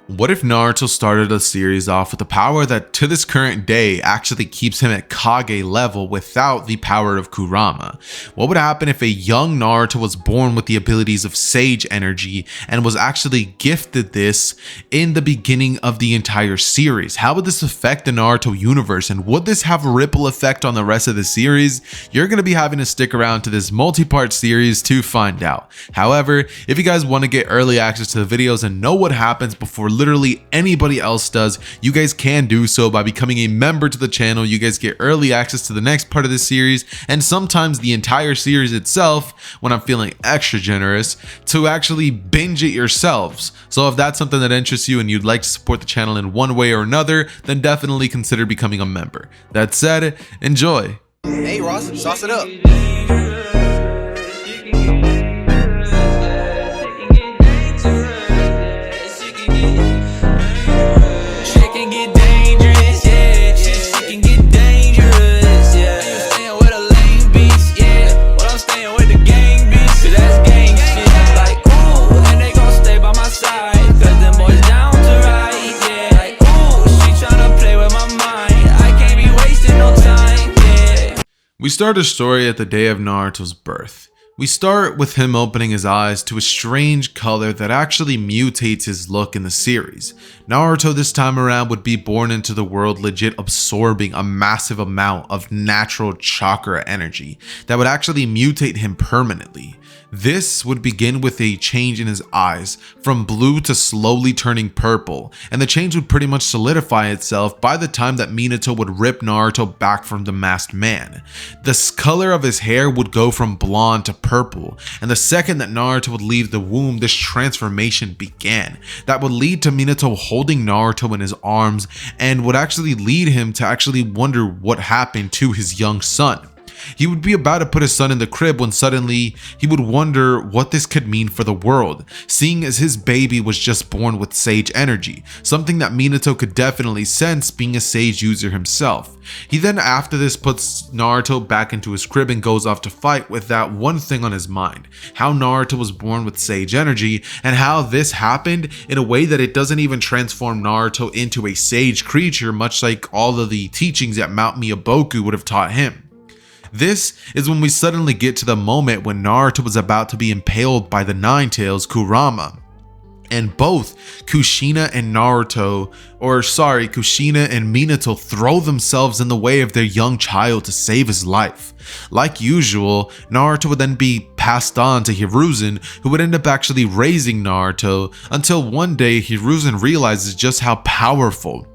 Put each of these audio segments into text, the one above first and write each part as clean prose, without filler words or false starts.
What if Naruto started a series off with a power that to this current day actually keeps him at Kage level without the power of Kurama? What would happen if a young Naruto was born with the abilities of Sage Energy and was actually gifted this in the beginning of the entire series? How would this affect the Naruto universe, and would this have a ripple effect on the rest of the series? You're going to be having to stick around to this multi-part series to find out. However, if you guys want to get early access to the videos and know what happens before literally anybody else does, you guys can do so by becoming a member to the channel. You guys get early access to the next part of the series, and sometimes the entire series itself when I'm feeling extra generous, to actually binge it yourselves. So if that's something that interests you and you'd like to support the channel in one way or another, then definitely consider becoming a member. That said, enjoy. Hey Ross, sauce it up. We start a story at the day of Naruto's birth. We start with him opening his eyes to a strange color that actually mutates his look in the series. Naruto this time around would be born into the world legit absorbing a massive amount of natural chakra energy that would actually mutate him permanently. This would begin with a change in his eyes from blue to slowly turning purple, and the change would pretty much solidify itself by the time that Minato would rip Naruto back from the masked man. The color of his hair would go from blonde to purple, and the second that Naruto would leave the womb, this transformation began. That would lead to Minato holding Naruto in his arms and would actually lead him to actually wonder what happened to his young son. He would be about to put his son in the crib when suddenly he would wonder what this could mean for the world, seeing as his baby was just born with Sage Energy, something that Minato could definitely sense being a Sage user himself. He then after this puts Naruto back into his crib and goes off to fight with that one thing on his mind: how Naruto was born with Sage Energy and how this happened in a way that it doesn't even transform Naruto into a Sage creature, much like all of the teachings that Mount Miyaboku would have taught him. This is when we suddenly get to the moment when Naruto was about to be impaled by the Nine Tails Kurama. And both Kushina and Kushina and Minato throw themselves in the way of their young child to save his life. Like usual, Naruto would then be passed on to Hiruzen, who would end up actually raising Naruto, until one day Hiruzen realizes just how powerful,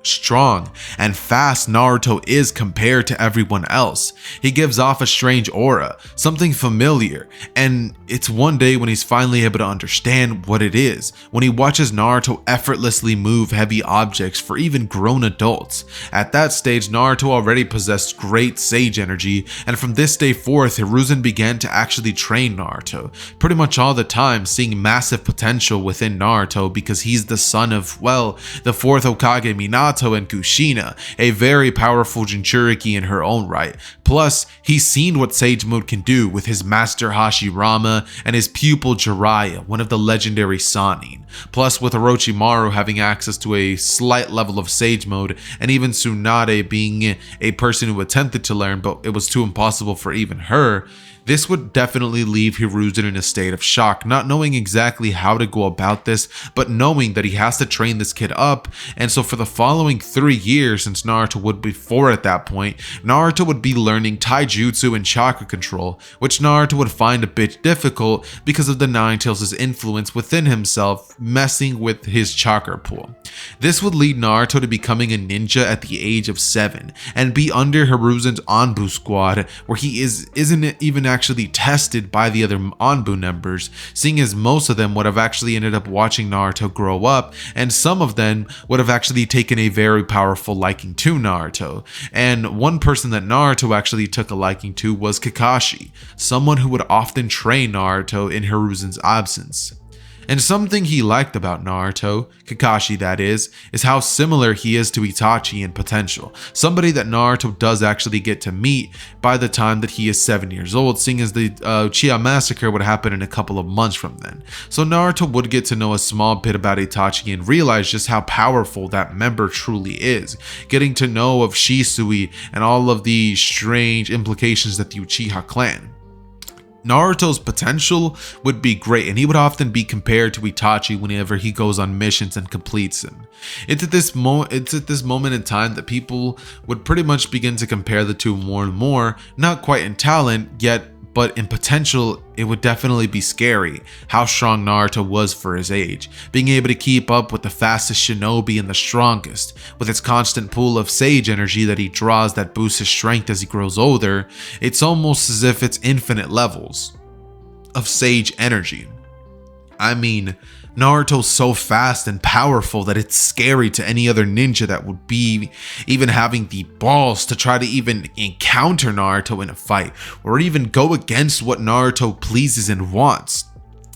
strong, and fast Naruto is compared to everyone else. He gives off a strange aura, something familiar, and it's one day when he's finally able to understand what it is, when he watches Naruto effortlessly move heavy objects for even grown adults. At that stage, Naruto already possessed great Sage Energy, and from this day forth, Hiruzen began to actually train Naruto, pretty much all the time, seeing massive potential within Naruto because he's the son of, well, the fourth Hokage Minato and Kushina, a very powerful Jinchuriki in her own right. Plus, he's seen what Sage Mode can do with his master Hashirama and his pupil Jiraiya, one of the legendary Sannin. Plus, with Orochimaru having access to a slight level of Sage Mode, and even Tsunade being a person who attempted to learn but it was too impossible for even her, this would definitely leave Hiruzen in a state of shock, not knowing exactly how to go about this, but knowing that he has to train this kid up. And so for the following 3 years, since Naruto would be 4 at that point, Naruto would be learning taijutsu and chakra control, which Naruto would find a bit difficult because of the Nine Tails' influence within himself messing with his chakra pool. This would lead Naruto to becoming a ninja at the age of 7 and be under Hiruzen's Anbu squad, where he isn't even actually tested by the other Anbu members, seeing as most of them would have actually ended up watching Naruto grow up, and some of them would have actually taken a very powerful liking to Naruto. And one person that Naruto actually took a liking to was Kakashi, someone who would often train Naruto in Hiruzen's absence. And something he liked about Naruto, Kakashi that is how similar he is to Itachi in potential, somebody that Naruto does actually get to meet by the time that he is 7 years old, seeing as the Uchiha massacre would happen in a couple of months from then. So Naruto would get to know a small bit about Itachi and realize just how powerful that member truly is, getting to know of Shisui and all of the strange implications that the Uchiha clan. Naruto's potential would be great, and he would often be compared to Itachi whenever he goes on missions and completes them. It's at this moment in time that people would pretty much begin to compare the two more and more, not quite in talent yet, but in potential. It would definitely be scary how strong Naruto was for his age, being able to keep up with the fastest shinobi and the strongest, with its constant pool of sage energy that he draws that boosts his strength as he grows older. It's almost as if it's infinite levels of sage energy. I mean, Naruto's so fast and powerful that it's scary to any other ninja that would be even having the balls to try to even encounter Naruto in a fight, or even go against what Naruto pleases and wants.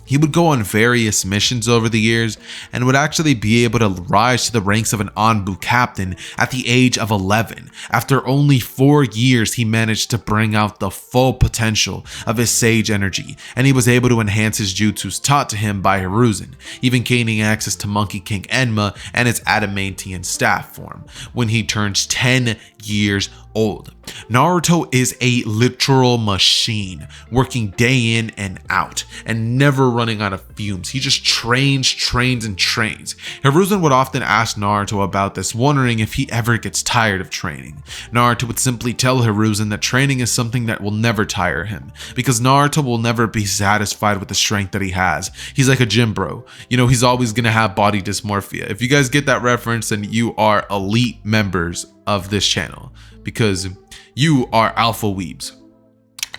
He would go on various missions over the years and would actually be able to rise to the ranks of an Anbu captain at the age of 11. After only 4 years, he managed to bring out the full potential of his sage energy, and he was able to enhance his jutsus taught to him by Hiruzen, even gaining access to Monkey King Enma and its adamantian staff form when he turns 10 years old. Naruto is a literal machine, working day in and out and never running out of fumes. He just trains. Hiruzen would often ask Naruto about this, wondering if he ever gets tired of training. Naruto would simply tell Hiruzen that training is something that will never tire him, because Naruto will never be satisfied with the strength that he has. He's like a gym bro. He's always gonna have body dysmorphia. If you guys get that reference, then you are elite members of this channel, because you are alpha weebs.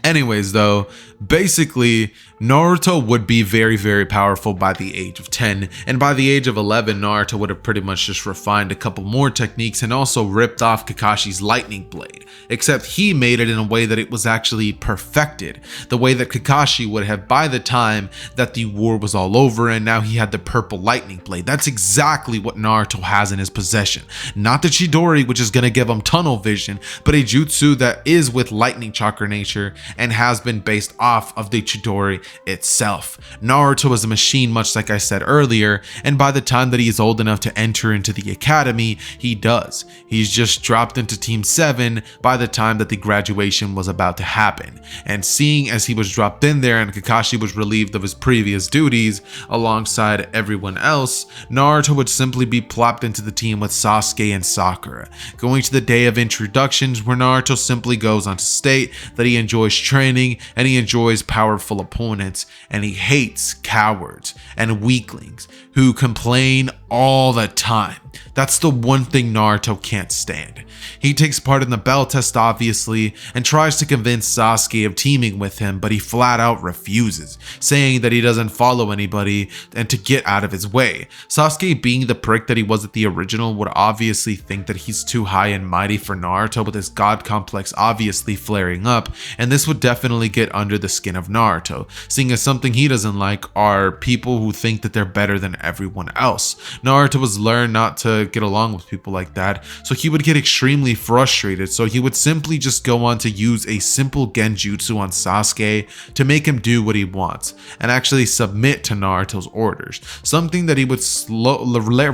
Anyways though, basically Naruto would be very, very powerful by the age of 10, and by the age of 11, Naruto would have pretty much just refined a couple more techniques and also ripped off Kakashi's lightning blade, except he made it in a way that it was actually perfected, the way that Kakashi would have by the time that the war was all over, and now he had the purple lightning blade. That's exactly what Naruto has in his possession. Not the Chidori, which is going to give him tunnel vision, but a jutsu that is with lightning chakra nature and has been based off of the Chidori itself. Naruto is a machine, much like I said earlier, and by the time that he is old enough to enter into the academy, he does. He's just dropped into Team 7 by the time that the graduation was about to happen, and seeing as he was dropped in there and Kakashi was relieved of his previous duties alongside everyone else, Naruto would simply be plopped into the team with Sasuke and Sakura, going to the day of introductions where Naruto simply goes on to state that he enjoys training and he enjoys powerful opponents, and he hates cowards and weaklings who complain all the time. That's the one thing Naruto can't stand. He takes part in the bell test obviously and tries to convince Sasuke of teaming with him, but he flat out refuses, saying that he doesn't follow anybody and to get out of his way. Sasuke, being the prick that he was at the original, would obviously think that he's too high and mighty for Naruto, with his god complex obviously flaring up, and this would definitely get under the skin of Naruto, seeing as something he doesn't like are people who think that they're better than everyone else. Naruto has learned not to get along with people like that, so he would get extremely frustrated, so he would simply just go on to use a simple genjutsu on Sasuke to make him do what he wants and actually submit to Naruto's orders, something that he would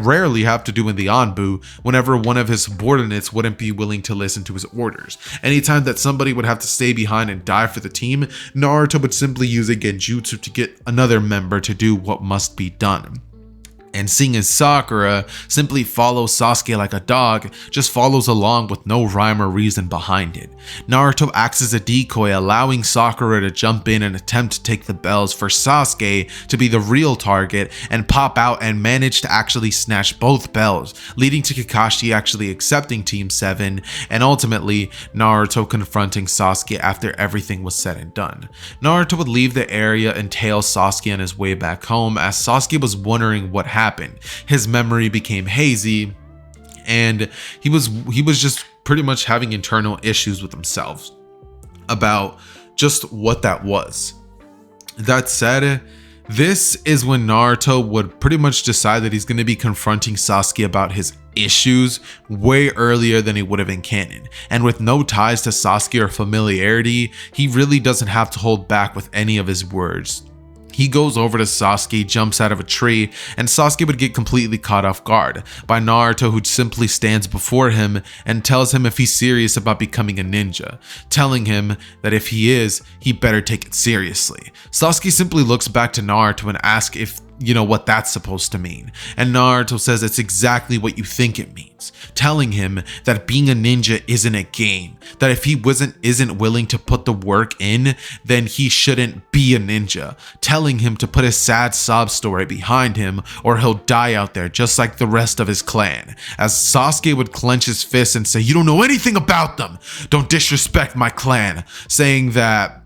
rarely have to do in the Anbu whenever one of his subordinates wouldn't be willing to listen to his orders. Anytime that somebody would have to stay behind and die for the team, Naruto would simply use a genjutsu to get another member to do what must be done. And seeing as Sakura simply follows Sasuke like a dog, just follows along with no rhyme or reason behind it. Naruto acts as a decoy, allowing Sakura to jump in and attempt to take the bells for Sasuke to be the real target and pop out and manage to actually snatch both bells, leading to Kakashi actually accepting Team 7 and ultimately Naruto confronting Sasuke after everything was said and done. Naruto would leave the area and tail Sasuke on his way back home, as Sasuke was wondering what happened. His memory became hazy and he was just pretty much having internal issues with himself about just what that was. That said, This is when Naruto would pretty much decide that he's going to be confronting Sasuke about his issues way earlier than he would have in canon. And with no ties to Sasuke or familiarity, he really doesn't have to hold back with any of his words. He goes over to Sasuke, jumps out of a tree, and Sasuke would get completely caught off guard by Naruto, who simply stands before him and tells him if he's serious about becoming a ninja, telling him that if he is, he better take it seriously. Sasuke simply looks back to Naruto and asks if what that's supposed to mean. And Naruto says it's exactly what you think it means, telling him that being a ninja isn't a game, that if he isn't willing to put the work in, then he shouldn't be a ninja, telling him to put a sad sob story behind him or he'll die out there just like the rest of his clan. As Sasuke would clench his fists and say, "You don't know anything about them, don't disrespect my clan," saying that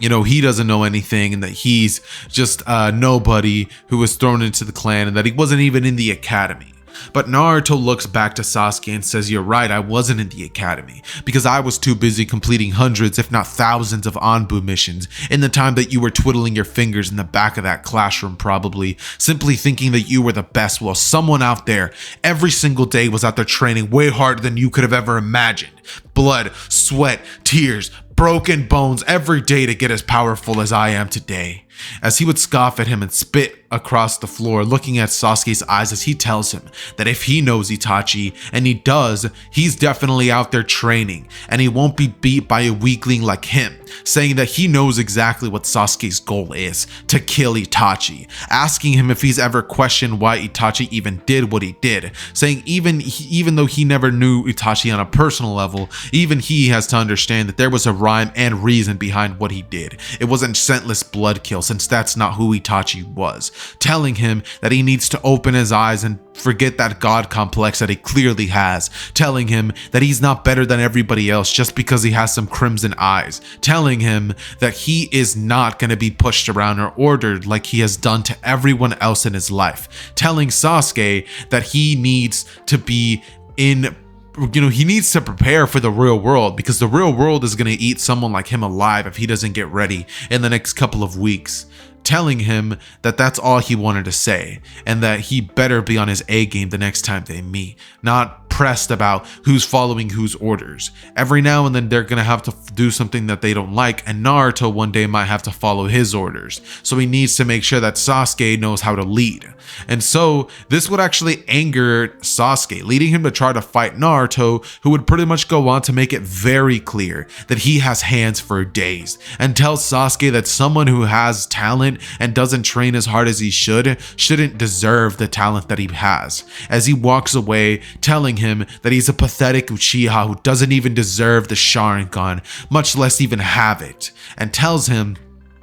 he doesn't know anything and that he's just nobody who was thrown into the clan and that he wasn't even in the academy. But Naruto looks back to Sasuke and says, "You're right, I wasn't in the academy because I was too busy completing hundreds if not thousands of Anbu missions in the time that you were twiddling your fingers in the back of that classroom, probably simply thinking that you were the best, while someone out there every single day was out there training way harder than you could have ever imagined. Blood, sweat, tears, broken bones every day to get as powerful as I am today." As he would scoff at him and spit across the floor, looking at Sasuke's eyes as he tells him that if he knows Itachi, and he does, he's definitely out there training and he won't be beat by a weakling like him, saying that he knows exactly what Sasuke's goal is, to kill Itachi, asking him if he's ever questioned why Itachi even did what he did, saying even though he never knew Itachi on a personal level, even he has to understand that there was a rhyme and reason behind what he did. It wasn't senseless blood kill, since that's not who Itachi was, telling him that he needs to open his eyes and forget that god complex that he clearly has, telling him that he's not better than everybody else just because he has some crimson eyes, telling him that he is not going to be pushed around or ordered like he has done to everyone else in his life, telling Sasuke that he needs to be he needs to prepare for the real world because the real world is going to eat someone like him alive if he doesn't get ready in the next couple of weeks, telling him that that's all he wanted to say and that he better be on his A game the next time they meet, not pressed about who's following whose orders. Every now and then they're gonna have to do something that they don't like, and Naruto one day might have to follow his orders, so he needs to make sure that Sasuke knows how to lead. And so this would actually anger Sasuke, leading him to try to fight Naruto, who would pretty much go on to make it very clear that he has hands for days, and tells Sasuke that someone who has talent and doesn't train as hard as he shouldn't deserve the talent that he has, as he walks away telling him that he's a pathetic Uchiha who doesn't even deserve the Sharingan, much less even have it, and tells him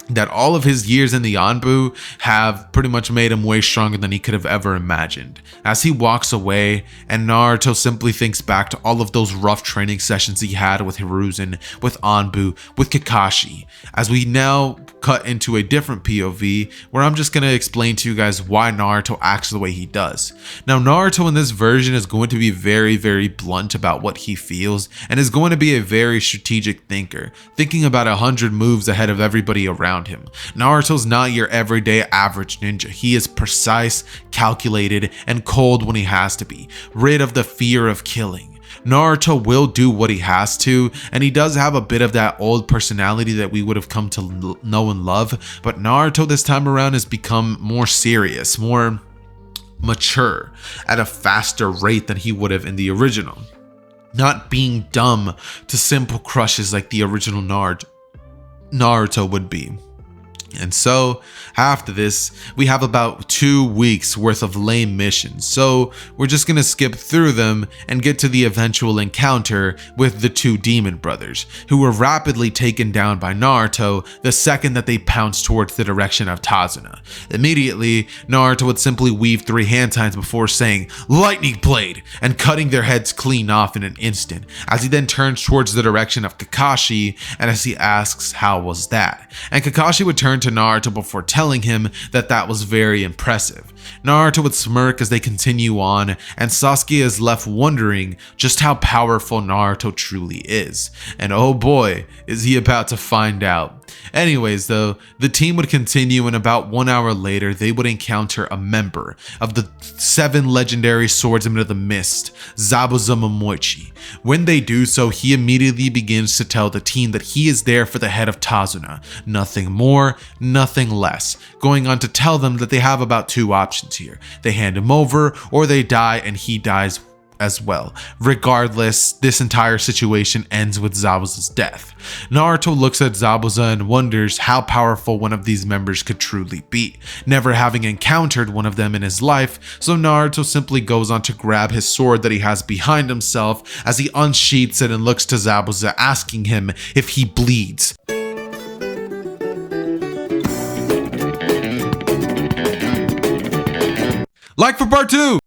that all of his years in the Anbu have pretty much made him way stronger than he could have ever imagined. As he walks away, and Naruto simply thinks back to all of those rough training sessions he had with Hiruzen, with Anbu, with Kakashi, as we now cut into a different POV where I'm just going to explain to you guys why Naruto acts the way he does. Now, Naruto in this version is going to be very, very blunt about what he feels and is going to be a very strategic thinker, thinking about 100 moves ahead of everybody around him. Naruto's not your everyday average ninja. He is precise, calculated, and cold when he has to be, rid of the fear of killing. Naruto will do what he has to, and he does have a bit of that old personality that we would have come to know and love, but Naruto this time around has become more serious, more mature, at a faster rate than he would have in the original. Not being dumb to simple crushes like the original Naruto would be. And so after this, we have about 2 weeks worth of lame missions, so we're just gonna skip through them and get to the eventual encounter with the 2 demon brothers, who were rapidly taken down by Naruto the second that they pounced towards the direction of Tazuna. Immediately, Naruto would simply weave 3 hand signs before saying lightning blade and cutting their heads clean off in an instant, as he then turns towards the direction of Kakashi, and as he asks how was that, and Kakashi would turn to Naruto before telling him that that was very impressive. Naruto would smirk as they continue on, and Sasuke is left wondering just how powerful Naruto truly is. And oh boy, is he about to find out. Anyways, though, the team would continue, and about 1 hour later, they would encounter a member of the 7 legendary swordsmen of the mist, Zabuza Momoichi. When they do so, he immediately begins to tell the team that he is there for the head of Tazuna. Nothing more, nothing less. Going on to tell them that they have about 2 options here. They hand him over, or they die and he dies as well. Regardless, this entire situation ends with Zabuza's death. Naruto looks at Zabuza and wonders how powerful one of these members could truly be, never having encountered one of them in his life, so Naruto simply goes on to grab his sword that he has behind himself as he unsheaths it and looks to Zabuza, asking him if he bleeds. Like for part 2!